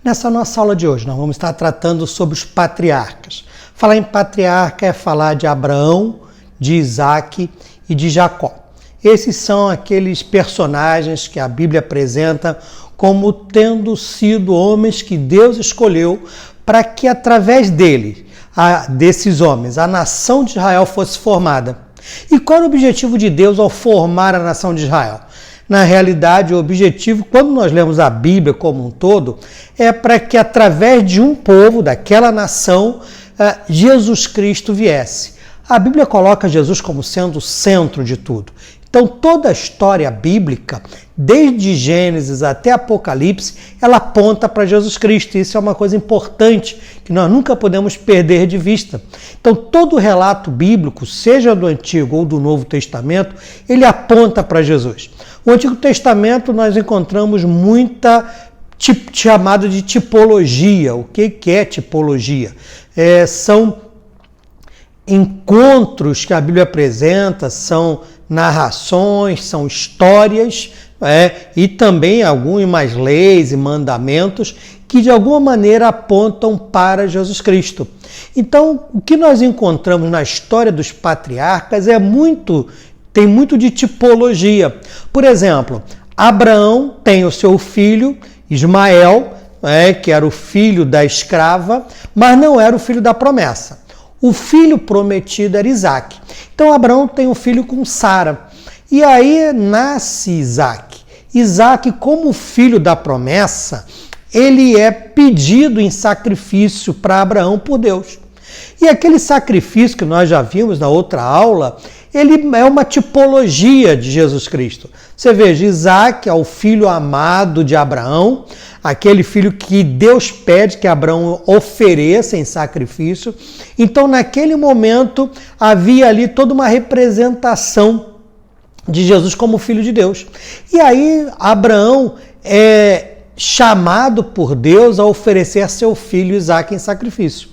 Nessa nossa aula de hoje, nós vamos estar tratando sobre os patriarcas. Falar em patriarca é falar de Abraão, de Isaac e de Jacó. Esses são aqueles personagens que a Bíblia apresenta como tendo sido homens que Deus escolheu para que através desses homens, a nação de Israel fosse formada. E qual era o objetivo de Deus ao formar a nação de Israel? Na realidade, o objetivo, quando nós lemos a Bíblia como um todo, é para que através de um povo, daquela nação, Jesus Cristo viesse. A Bíblia coloca Jesus como sendo o centro de tudo. Então, toda a história bíblica, desde Gênesis até Apocalipse, ela aponta para Jesus Cristo. Isso é uma coisa importante que nós nunca podemos perder de vista. Então, todo o relato bíblico, seja do Antigo ou do Novo Testamento, ele aponta para Jesus. No Antigo Testamento, nós encontramos muita chamada de tipologia. O que é tipologia? São encontros que a Bíblia apresenta, são narrações, são histórias, e também algumas leis e mandamentos que de alguma maneira apontam para Jesus Cristo. Então, o que nós encontramos na história dos patriarcas tem muito de tipologia. Por exemplo, Abraão tem o seu filho Ismael, que era o filho da escrava, mas não era o filho da promessa. O filho prometido era Isaac. Então, Abraão tem um filho com Sara. E aí nasce Isaac. Isaac, como filho da promessa, ele é pedido em sacrifício para Abraão por Deus. E aquele sacrifício que nós já vimos na outra aula, ele é uma tipologia de Jesus Cristo. Você veja, Isaac é o filho amado de Abraão, aquele filho que Deus pede que Abraão ofereça em sacrifício. Então, naquele momento, havia ali toda uma representação de Jesus como filho de Deus. E aí, Abraão é chamado por Deus a oferecer seu filho Isaac em sacrifício.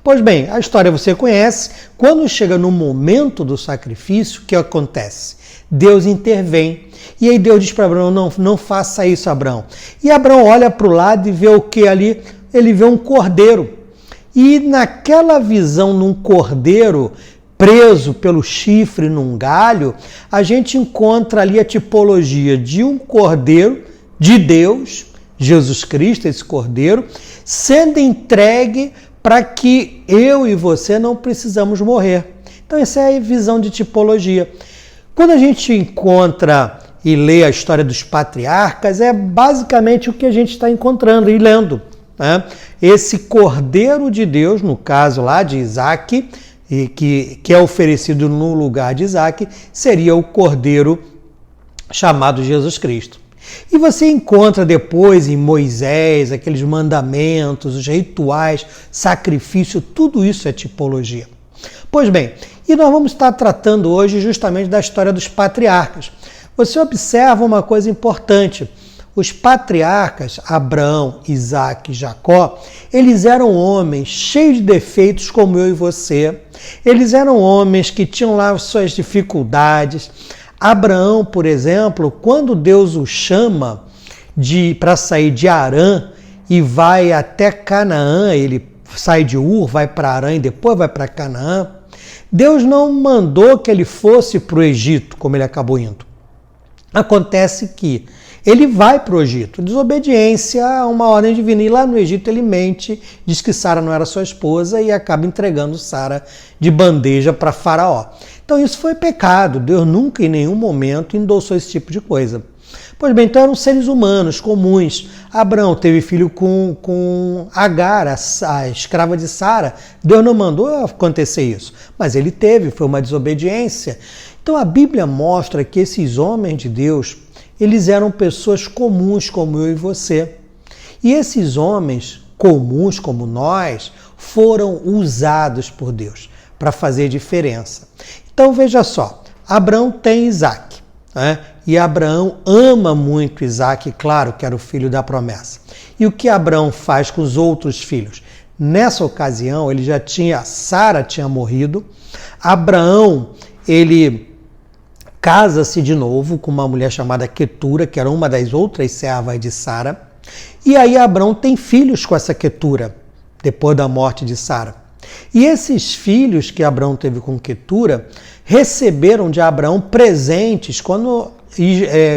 Pois bem, a história você conhece. Quando chega no momento do sacrifício, o que acontece? Deus intervém. E aí Deus diz para Abraão, não faça isso, Abraão. E Abraão olha para o lado e vê o que ali? Ele vê um cordeiro. E naquela visão num cordeiro preso pelo chifre num galho, a gente encontra ali a tipologia de um cordeiro de Deus, Jesus Cristo, esse cordeiro, sendo entregue para que eu e você não precisamos morrer. Então essa é a visão de tipologia. Quando a gente encontra e lê a história dos patriarcas, é basicamente o que a gente está encontrando e lendo, né? Esse Cordeiro de Deus, no caso lá de Isaac, que é oferecido no lugar de Isaac, seria o Cordeiro chamado Jesus Cristo. E você encontra depois em Moisés aqueles mandamentos, os rituais, sacrifício, tudo isso é tipologia. Pois bem, e nós vamos estar tratando hoje justamente da história dos patriarcas. Você observa uma coisa importante. Os patriarcas, Abraão, Isaac e Jacó, eles eram homens cheios de defeitos como eu e você. Eles eram homens que tinham lá suas dificuldades. Abraão, por exemplo, quando Deus o chama para sair de Harã e vai até Canaã, ele sai de Ur, vai para Harã e depois vai para Canaã, Deus não mandou que ele fosse para o Egito, como ele acabou indo. Acontece que ele vai para o Egito, desobediência a uma ordem divina, e lá no Egito ele mente, diz que Sara não era sua esposa e acaba entregando Sara de bandeja para Faraó. Então isso foi pecado, Deus nunca em nenhum momento endossou esse tipo de coisa. Pois bem, então eram seres humanos comuns. Abraão teve filho com Agar, a escrava de Sara. Deus não mandou acontecer isso, mas ele teve, foi uma desobediência. Então a Bíblia mostra que esses homens de Deus, eles eram pessoas comuns como eu e você. E esses homens comuns como nós foram usados por Deus para fazer diferença. Então veja só, Abraão tem Isaac, né? E Abraão ama muito Isaac, claro que era o filho da promessa. E o que Abraão faz com os outros filhos? Nessa ocasião, Sara tinha morrido, Abraão, ele casa-se de novo com uma mulher chamada Quetura, que era uma das outras servas de Sara, E aí Abrão tem filhos com essa Quetura, depois da morte de Sara. E esses filhos que Abrão teve com Quetura receberam de Abraão presentes. Quando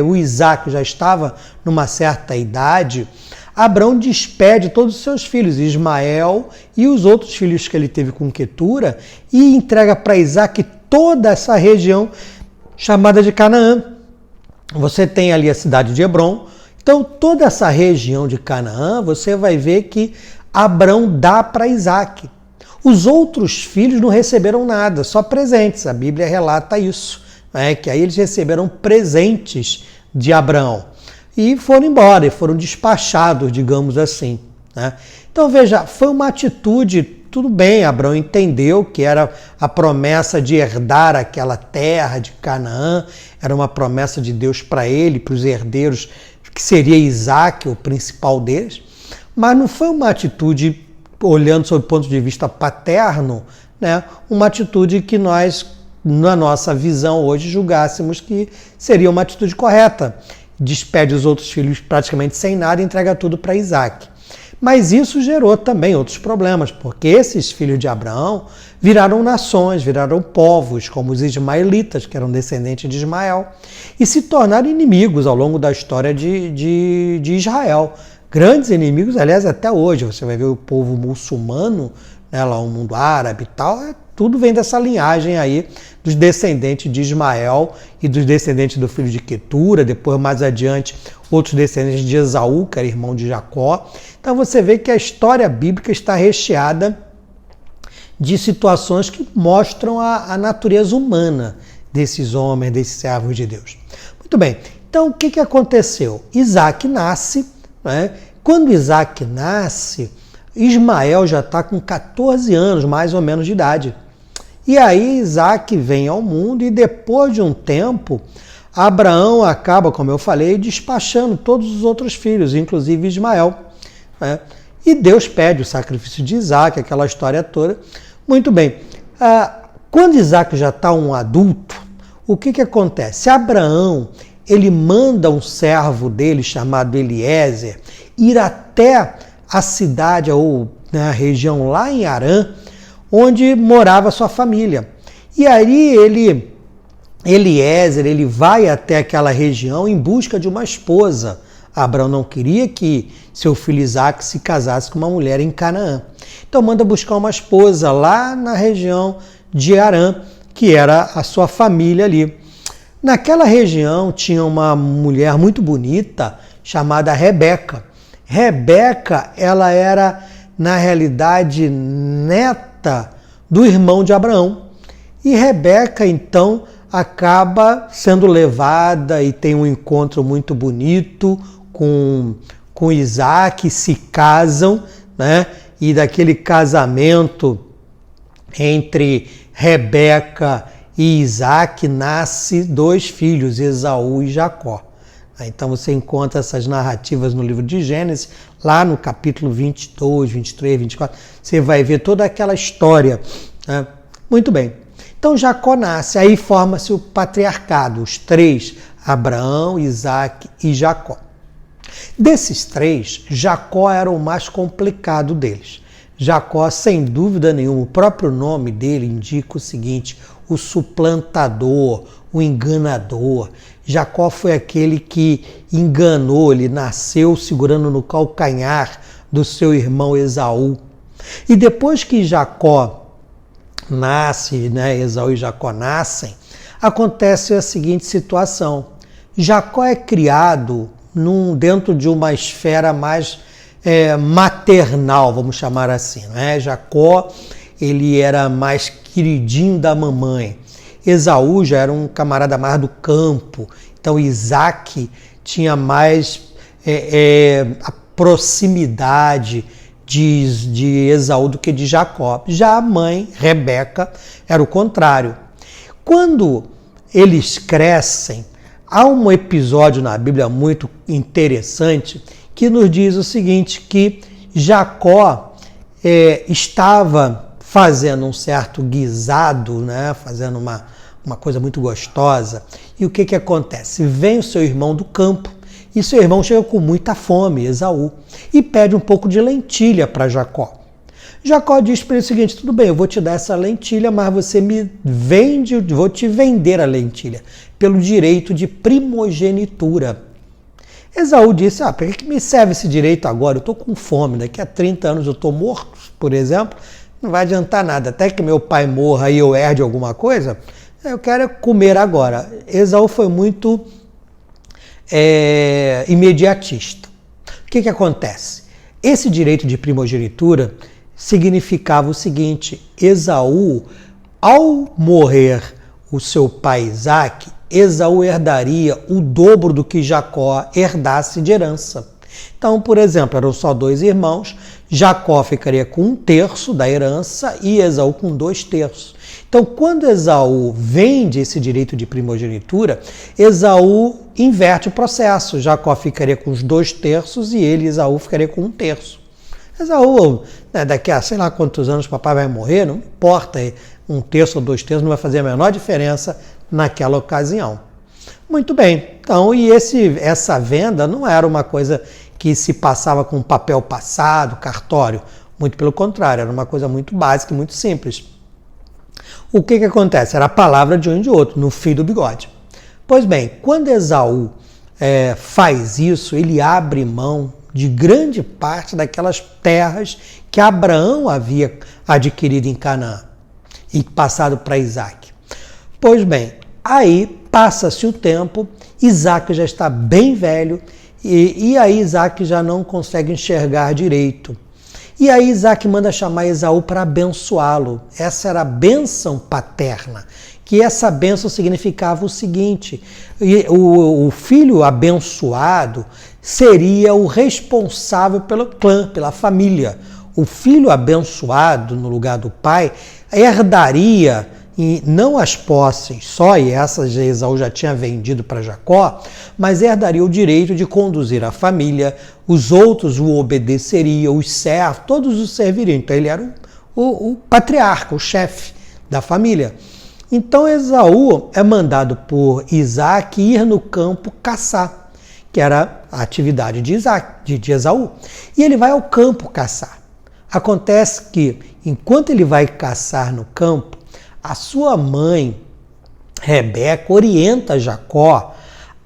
o Isaac já estava numa certa idade, Abrão despede todos os seus filhos, Ismael e os outros filhos que ele teve com Quetura, e entrega para Isaac toda essa região chamada de Canaã. Você tem ali a cidade de Hebrom. Então, toda essa região de Canaã, você vai ver que Abrão dá para Isaac. Os outros filhos não receberam nada, só presentes. A Bíblia relata isso, né? Que aí eles receberam presentes de Abraão e foram embora, e foram despachados, digamos assim, né? Então veja, foi uma atitude, tudo bem, Abraão entendeu que era a promessa de herdar aquela terra de Canaã, era uma promessa de Deus para ele, para os herdeiros, que seria Isaac, o principal deles, mas não foi uma atitude, olhando sob o ponto de vista paterno, né, uma atitude que nós, na nossa visão hoje, julgássemos que seria uma atitude correta. Despede os outros filhos praticamente sem nada e entrega tudo para Isaac. Mas isso gerou também outros problemas, porque esses filhos de Abraão viraram nações, viraram povos, como os ismaelitas, que eram descendentes de Ismael, e se tornaram inimigos ao longo da história de Israel. Grandes inimigos, aliás, até hoje. Você vai ver o povo muçulmano, né, lá o mundo árabe e tal, tudo vem dessa linhagem aí dos descendentes de Ismael e dos descendentes do filho de Quetura, depois mais adiante outros descendentes de Esaú, que era irmão de Jacó. Então você vê que a história bíblica está recheada de situações que mostram a natureza humana desses homens, desses servos de Deus. Muito bem, então o que aconteceu? Isaac nasce, né? Quando Isaac nasce, Ismael já está com 14 anos, mais ou menos, de idade. E aí Isaac vem ao mundo e depois de um tempo, Abraão acaba, como eu falei, despachando todos os outros filhos, inclusive Ismael, né? E Deus pede o sacrifício de Isaac, aquela história toda. Muito bem, quando Isaac já está um adulto, o que acontece? Abraão, ele manda um servo dele chamado Eliezer ir até a cidade ou na região lá em Harã, onde morava sua família. E aí Eliezer, ele vai até aquela região em busca de uma esposa. Abraão não queria que seu filho Isaac se casasse com uma mulher em Canaã. Então manda buscar uma esposa lá na região de Harã, que era a sua família ali. Naquela região tinha uma mulher muito bonita chamada Rebeca. Rebeca, ela era, na realidade, neta do irmão de Abraão. E Rebeca, então, acaba sendo levada e tem um encontro muito bonito com Isaac, se casam, né? E daquele casamento entre Rebeca e Isaac nasce 2 filhos, Esaú e Jacó. Então você encontra essas narrativas no livro de Gênesis, lá no capítulo 22, 23, 24, você vai ver toda aquela história, né? Muito bem. Então Jacó nasce, aí forma-se o patriarcado, os 3, Abraão, Isaac e Jacó. Desses 3, Jacó era o mais complicado deles. Jacó, sem dúvida nenhuma, o próprio nome dele indica o seguinte: o suplantador, o enganador. Jacó foi aquele que enganou, ele nasceu segurando no calcanhar do seu irmão Esaú. E depois que Jacó nasce, né, Esaú e Jacó nascem, acontece a seguinte situação: Jacó é criado dentro de uma esfera mais maternal, vamos chamar assim, né? Jacó, ele era mais queridinho da mamãe. Esaú já era um camarada mais do campo. Então Isaac tinha mais a proximidade de Esaú do que de Jacó. Já a mãe, Rebeca, era o contrário. Quando eles crescem, há um episódio na Bíblia muito interessante que nos diz o seguinte, que Jacó estava fazendo um certo guisado, né? Fazendo uma coisa muito gostosa. E o que acontece? Vem o seu irmão do campo e seu irmão chega com muita fome, Esaú, e pede um pouco de lentilha para Jacó. Jacó diz para ele o seguinte: tudo bem, eu vou te dar essa lentilha, mas você me vende, vou te vender a lentilha, pelo direito de primogenitura. Esaú disse: para que me serve esse direito agora? Eu estou com fome, daqui a 30 anos eu estou morto, por exemplo, não vai adiantar nada, até que meu pai morra e eu herde alguma coisa, eu quero comer agora. Esaú foi muito imediatista. O que acontece? Esse direito de primogenitura significava o seguinte: Esaú, ao morrer o seu pai Isaque, Esaú herdaria o dobro do que Jacó herdasse de herança. Então, por exemplo, eram só 2 irmãos, Jacó ficaria com 1/3 da herança e Esaú com 2/3. Então, quando Esaú vende esse direito de primogenitura, Esaú inverte o processo. Jacó ficaria com os 2/3 e ele, Esaú, ficaria com 1/3. Esaú, daqui a sei lá quantos anos o papai vai morrer, não importa, 1/3 ou 2/3 não vai fazer a menor diferença naquela ocasião. Muito bem, então, e essa venda não era uma coisa que se passava com papel passado, cartório, muito pelo contrário, era uma coisa muito básica e muito simples. O que acontece? Era a palavra de um e de outro, no fio do bigode. Pois bem, quando Esaú faz isso, ele abre mão de grande parte daquelas terras que Abraão havia adquirido em Canaã e passado para Isaque. Pois bem, aí passa-se o tempo, Isaque já está bem velho e aí Isaque já não consegue enxergar direito. E aí Isaque manda chamar Esaú para abençoá-lo. Essa era a bênção paterna, que essa bênção significava o seguinte: o filho abençoado seria o responsável pelo clã, pela família. O filho abençoado, no lugar do pai, herdaria e não as posses só, e essas Esaú já tinha vendido para Jacó, mas herdaria o direito de conduzir a família, os outros o obedeceriam, os servos, todos o serviriam. Então ele era o patriarca, o chefe da família. Então Esaú é mandado por Isaque ir no campo caçar, que era a atividade de Esaú. E ele vai ao campo caçar. Acontece que, enquanto ele vai caçar no campo, a sua mãe, Rebeca, orienta Jacó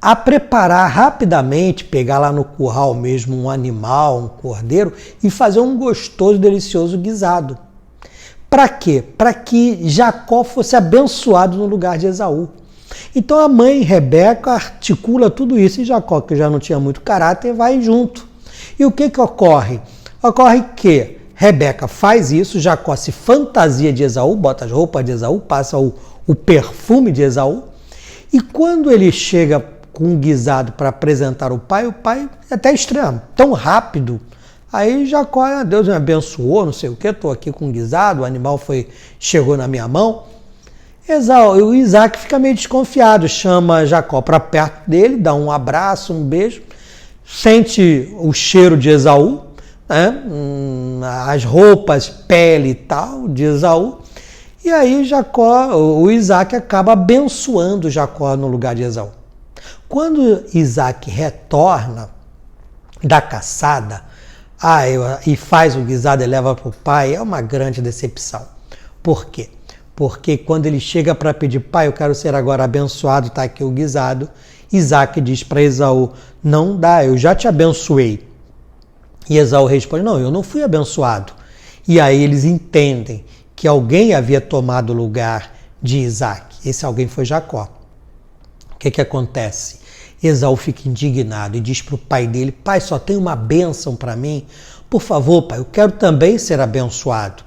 a preparar rapidamente, pegar lá no curral mesmo um animal, um cordeiro, e fazer um gostoso, delicioso guisado. Para quê? Para que Jacó fosse abençoado no lugar de Esaú. Então a mãe Rebeca articula tudo isso e Jacó, que já não tinha muito caráter, vai junto. E o que ocorre? Ocorre que Rebeca faz isso, Jacó se fantasia de Esaú, bota as roupas de Esaú, passa o perfume de Esaú, e quando ele chega com um guisado para apresentar o pai é até estranho, tão rápido. Aí Jacó, Deus me abençoou, não sei o que, estou aqui com um guisado, o animal chegou na minha mão. O Isaque fica meio desconfiado, chama Jacó para perto dele, dá um abraço, um beijo, sente o cheiro de Esaú, né? As roupas, pele e tal de Esaú, e aí o Isaque acaba abençoando Jacó no lugar de Esaú. Quando Isaque retorna da caçada e faz o guisado e leva para o pai, é uma grande decepção. Por quê? Porque quando ele chega para pedir: pai, eu quero ser agora abençoado, está aqui o guisado, Isaque diz para Esaú: não dá, eu já te abençoei. E Esaú responde: não, eu não fui abençoado. E aí eles entendem que alguém havia tomado o lugar de Isaque. Esse alguém foi Jacó. O que acontece? Esaú fica indignado e diz para o pai dele: pai, só tem uma bênção para mim? Por favor, pai, eu quero também ser abençoado.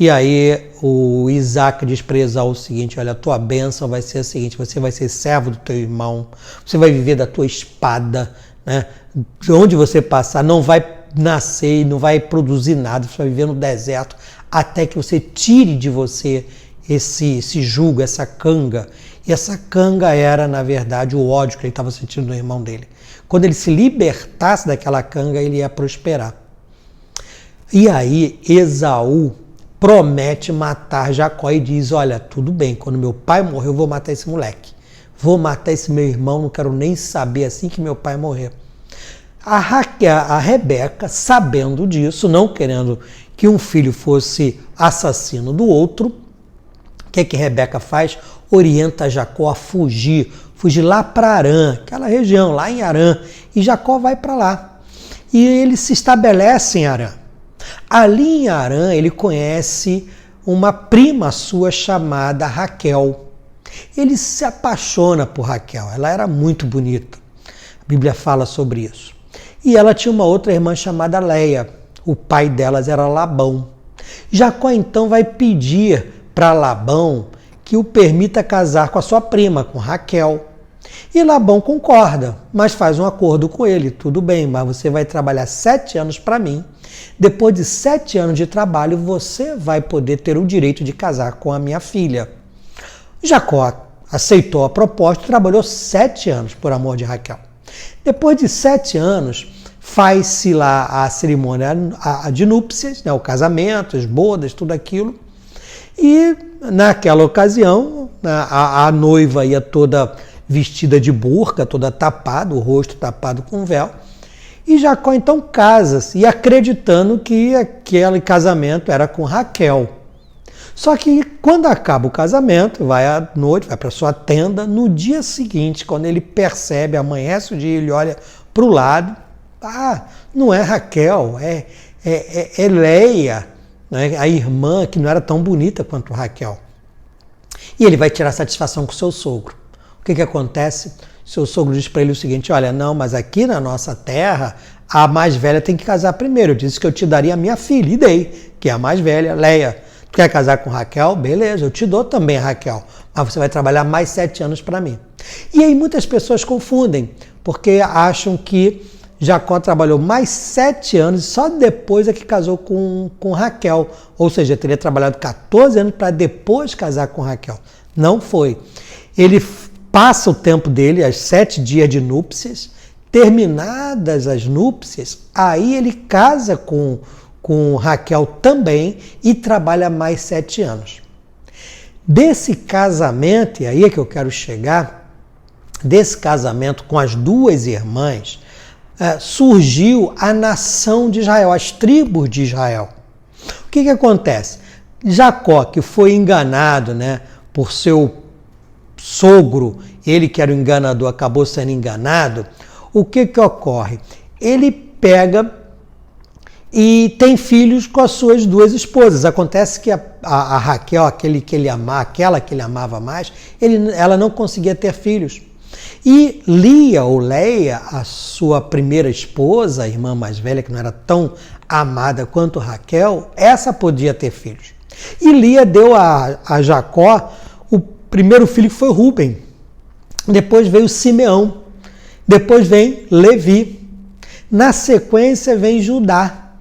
E aí o Isaque diz para Esaú o seguinte: olha, a tua bênção vai ser a seguinte, você vai ser servo do teu irmão, você vai viver da tua espada, né? Onde você passar não vai nascer e não vai produzir nada, você vai viver no deserto até que você tire de você esse jugo, essa canga. E essa canga era, na verdade, o ódio que ele estava sentindo no irmão dele. Quando ele se libertasse daquela canga, ele ia prosperar. E aí Esaú promete matar Jacó e diz: olha, tudo bem, quando meu pai morrer eu vou matar esse moleque. Vou matar esse meu irmão, não quero nem saber assim que meu pai morrer. A Rebeca, sabendo disso, não querendo que um filho fosse assassino do outro, o que Rebeca faz? Orienta Jacó a fugir lá para Harã, aquela região, lá em Harã, e Jacó vai para lá. E ele se estabelece em Harã. Ali em Harã ele conhece uma prima sua chamada Raquel. Ele se apaixona por Raquel, ela era muito bonita. A Bíblia fala sobre isso. E ela tinha uma outra irmã chamada Leia. O pai delas era Labão. Jacó então vai pedir para Labão que o permita casar com a sua prima, com Raquel. E Labão concorda, mas faz um acordo com ele. Tudo bem, mas você vai trabalhar 7 anos para mim. Depois de 7 anos de trabalho, você vai poder ter o direito de casar com a minha filha. Jacó aceitou a proposta e trabalhou 7 anos por amor de Raquel. Depois de 7 anos, faz-se lá a cerimônia de núpcias, né, o casamento, as bodas, tudo aquilo. E naquela ocasião, a noiva ia toda vestida de burca, toda tapada, o rosto tapado com véu. E Jacó então casa-se, e acreditando que aquele casamento era com Raquel. Só que quando acaba o casamento, vai à noite, vai para sua tenda, no dia seguinte, quando ele percebe, amanhece o dia, ele olha para o lado, não é Raquel, é Leia, né, a irmã que não era tão bonita quanto Raquel. E ele vai tirar satisfação com o seu sogro. O que acontece? Seu sogro diz para ele o seguinte: olha, não, mas aqui na nossa terra, a mais velha tem que casar primeiro. Eu disse que eu te daria a minha filha, e dei, que é a mais velha, Leia. Tu quer casar com Raquel? Beleza, eu te dou também a Raquel, mas você vai trabalhar mais 7 anos para mim. E aí muitas pessoas confundem, porque acham que Jacó trabalhou mais 7 anos e só depois é que casou com Raquel. Ou seja, teria trabalhado 14 anos para depois casar com Raquel. Não foi. Ele passa o tempo dele, as 7 dias de núpcias, terminadas as núpcias, aí ele casa com Raquel também e trabalha mais 7 anos. Desse casamento, e aí é que eu quero chegar, desse casamento com as duas irmãs, surgiu a nação de Israel, as tribos de Israel. O que acontece? Jacó, que foi enganado, né, por seu sogro, ele que era o enganador, acabou sendo enganado. O que ocorre? Ele pega e tem filhos com as suas duas esposas. Acontece que a Raquel, aquela que ele amava mais, ela não conseguia ter filhos. E Lia ou Leia, a sua primeira esposa, a irmã mais velha, que não era tão amada quanto Raquel, essa podia ter filhos. E Lia deu a Jacó o primeiro filho, que foi Rúben. Depois veio Simeão. Depois vem Levi. Na sequência vem Judá.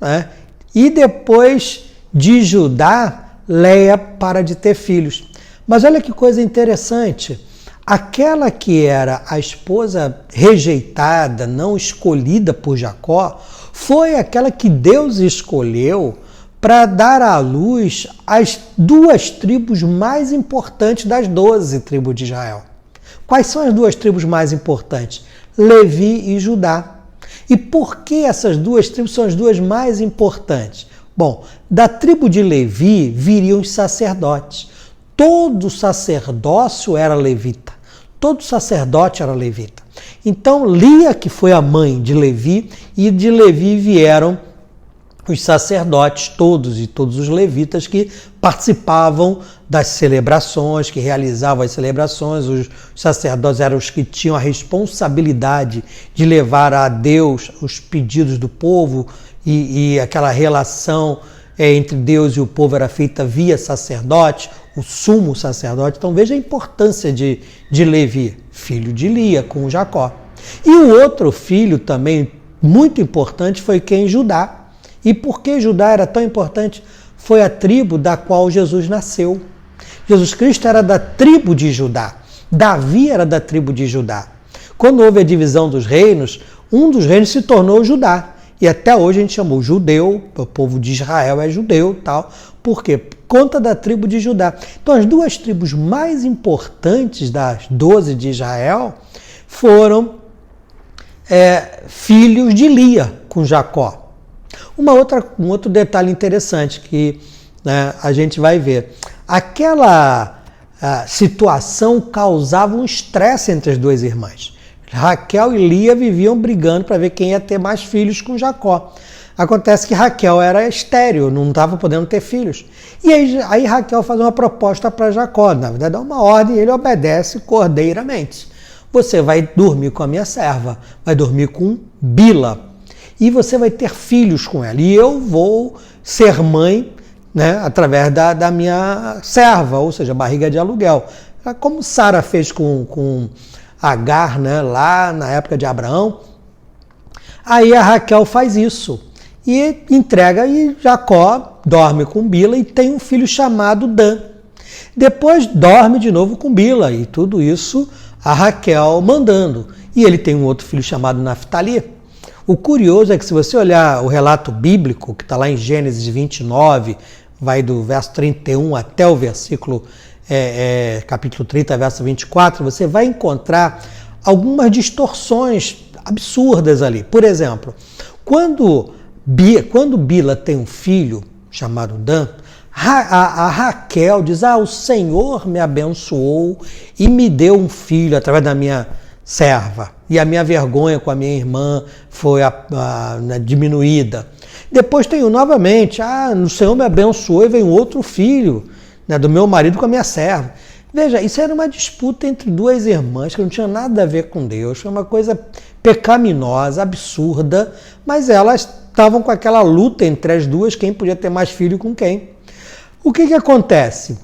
Né? E depois de Judá, Leia para de ter filhos. Mas olha que coisa interessante. Aquela que era a esposa rejeitada, não escolhida por Jacó, foi aquela que Deus escolheu para dar à luz as 2 tribos mais importantes das 12 tribos de Israel. Quais são as 2 tribos mais importantes? Levi e Judá. E por que essas 2 tribos são as 2 mais importantes? Bom, da tribo de Levi viriam os sacerdotes. Todo sacerdócio era levita. Todo sacerdote era levita. Então, Lia, que foi a mãe de Levi, e de Levi vieram os sacerdotes todos e todos os levitas que participavam das celebrações, que realizavam as celebrações. Os sacerdotes eram os que tinham a responsabilidade de levar a Deus os pedidos do povo, e aquela relação entre Deus e o povo era feita via sacerdote, o sumo sacerdote. Então veja a importância de Levi, filho de Lia, com Jacó. E o outro filho também muito importante foi quem? Judá. E por que Judá era tão importante? Foi a tribo da qual Jesus nasceu. Jesus Cristo era da tribo de Judá. Davi era da tribo de Judá. Quando houve a divisão dos reinos, um dos reinos se tornou Judá. E até hoje a gente chamou judeu, o povo de Israel é judeu, tal. Por quê? Por conta da tribo de Judá. Então as 2 tribos mais importantes das 12 de Israel foram filhos de Lia com Jacó. Um outro detalhe interessante que, né, a gente vai ver. Aquela situação causava um estresse entre as duas irmãs. Raquel e Lia viviam brigando para ver quem ia ter mais filhos com Jacó. Acontece que Raquel era estéril, não estava podendo ter filhos. E aí Raquel faz uma proposta para Jacó, na verdade dá uma ordem e ele obedece cordeiramente. Você vai dormir com a minha serva, vai dormir com Bila e você vai ter filhos com ela. E eu vou ser mãe, né, através da minha serva, ou seja, barriga de aluguel. Como Sara fez com Agar, né, lá na época de Abraão. Aí a Raquel faz isso e entrega, e Jacó dorme com Bila e tem um filho chamado Dan. Depois dorme de novo com Bila e tudo isso a Raquel mandando. E ele tem um outro filho chamado Naftali. O curioso é que se você olhar o relato bíblico, que está lá em Gênesis 29, vai do verso 31 até o versículo capítulo 30, verso 24, você vai encontrar algumas distorções absurdas ali. Por exemplo, quando Bila tem um filho chamado Dan, a Raquel diz, o Senhor me abençoou e me deu um filho através da minha serva. E a minha vergonha com a minha irmã foi diminuída. Depois tenho novamente, o Senhor me abençoou e veio outro filho, né, do meu marido com a minha serva. Veja, isso era uma disputa entre duas irmãs que não tinha nada a ver com Deus, foi uma coisa pecaminosa, absurda, mas elas estavam com aquela luta entre as duas, quem podia ter mais filho com quem. O que acontece?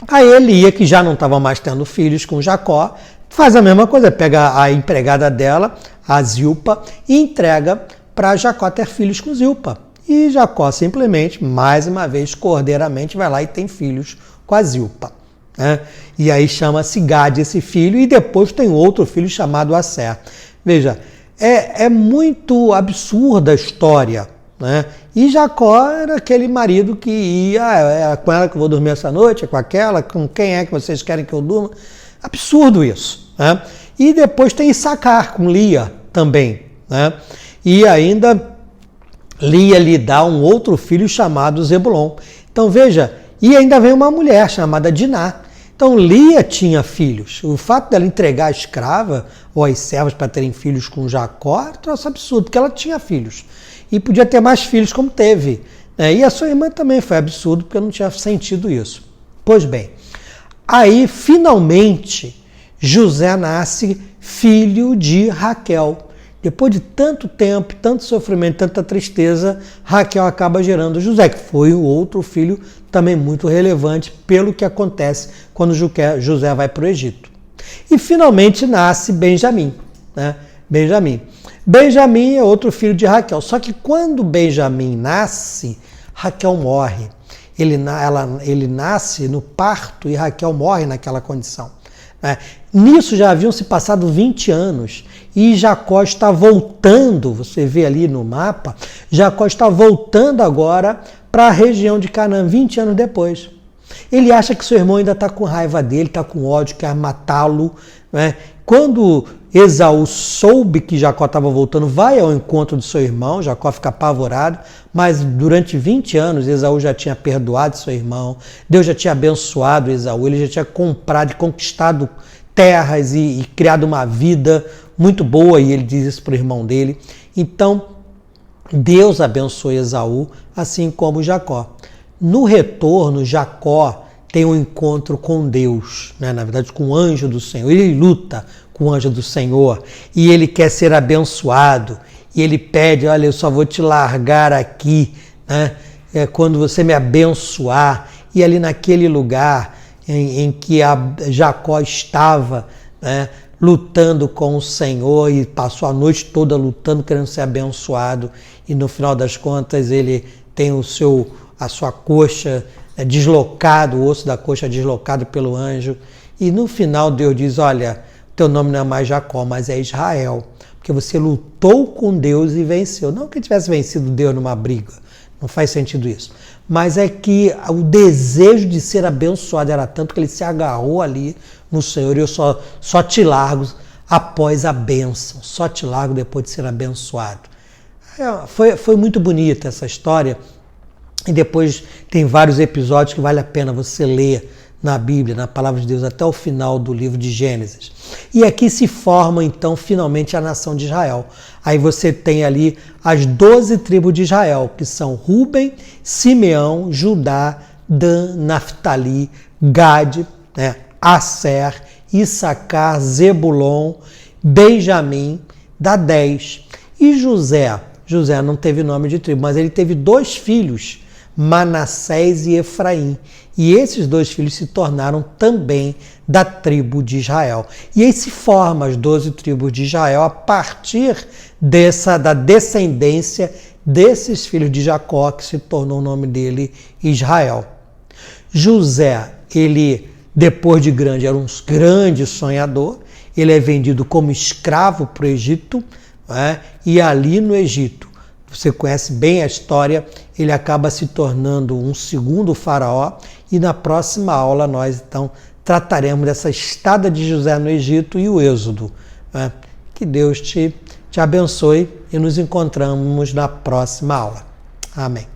A Lia, que já não estava mais tendo filhos com Jacó, faz a mesma coisa, pega a empregada dela, a Zilpa, e entrega para Jacó ter filhos com Zilpa. E Jacó simplesmente, mais uma vez, cordeiramente, vai lá e tem filhos com a Zilpa. Né? E aí chama-se Gade esse filho, e depois tem outro filho chamado Asser. Veja, é muito absurda a história. Né? E Jacó era aquele marido que ia, é com ela que eu vou dormir essa noite, é com aquela, com quem é que vocês querem que eu durma? Absurdo isso. Né? E depois tem Issacar com Lia também. Né? E ainda Lia lhe dá um outro filho chamado Zebulon. Então veja, e ainda vem uma mulher chamada Diná. Então Lia tinha filhos. O fato dela entregar a escrava ou as servas para terem filhos com Jacó era um troço absurdo, porque ela tinha filhos. E podia ter mais filhos como teve. E a sua irmã também foi absurdo, porque não tinha sentido isso. Pois bem, aí finalmente José nasce filho de Raquel. Depois de tanto tempo, tanto sofrimento, tanta tristeza, Raquel acaba gerando José, que foi o outro filho também muito relevante pelo que acontece quando José vai para o Egito. E finalmente nasce Benjamim. Né? Benjamim é outro filho de Raquel. Só que quando Benjamim nasce, Raquel morre. Ele nasce no parto e Raquel morre naquela condição. Nisso já haviam se passado 20 anos e Jacó está voltando, você vê ali no mapa, Jacó está voltando agora para a região de Canaã 20 anos depois. Ele acha que seu irmão ainda está com raiva dele, está com ódio, quer matá-lo. Né? Quando Esaú soube que Jacó estava voltando, vai ao encontro de seu irmão, Jacó fica apavorado, mas durante 20 anos Esaú já tinha perdoado seu irmão, Deus já tinha abençoado Esaú, ele já tinha comprado e conquistado terras e criado uma vida muito boa, e ele diz isso para o irmão dele. Então, Deus abençoou Esaú, assim como Jacó. No retorno, Jacó tem um encontro com Deus, né? Na verdade com o anjo do Senhor. Ele luta com o anjo do Senhor e ele quer ser abençoado. E ele pede, olha, eu só vou te largar aqui, né? Quando você me abençoar. E ali naquele lugar em que Jacó estava, né, lutando com o Senhor e passou a noite toda lutando, querendo ser abençoado. E no final das contas ele tem a sua coxa deslocado, o osso da coxa deslocado pelo anjo. E no final Deus diz, olha, teu nome não é mais Jacó, mas é Israel, porque você lutou com Deus e venceu. Não que tivesse vencido Deus numa briga, não faz sentido isso. Mas é que o desejo de ser abençoado era tanto que ele se agarrou ali no Senhor, e eu só te largo após a bênção. Só te largo depois de ser abençoado. Foi muito bonita essa história. E depois tem vários episódios que vale a pena você ler na Bíblia, na Palavra de Deus, até o final do livro de Gênesis. E aqui se forma, então, finalmente a nação de Israel. Aí você tem ali as 12 tribos de Israel, que são Rúben, Simeão, Judá, Dan, Naftali, Gade, Asser, Issacar, Zebulon, Benjamim, dá 10. E José não teve nome de tribo, mas ele teve 2 filhos, Manassés e Efraim. E esses 2 filhos se tornaram também da tribo de Israel. E aí se formam as 12 tribos de Israel a partir da descendência desses filhos de Jacó, que se tornou o nome dele Israel. José, ele, depois de grande, era um grande sonhador. Ele é vendido como escravo para o Egito, e ali no Egito, você conhece bem a história, ele acaba se tornando um segundo faraó, e na próxima aula nós então trataremos dessa estada de José no Egito e o êxodo. Que Deus te abençoe e nos encontramos na próxima aula. Amém.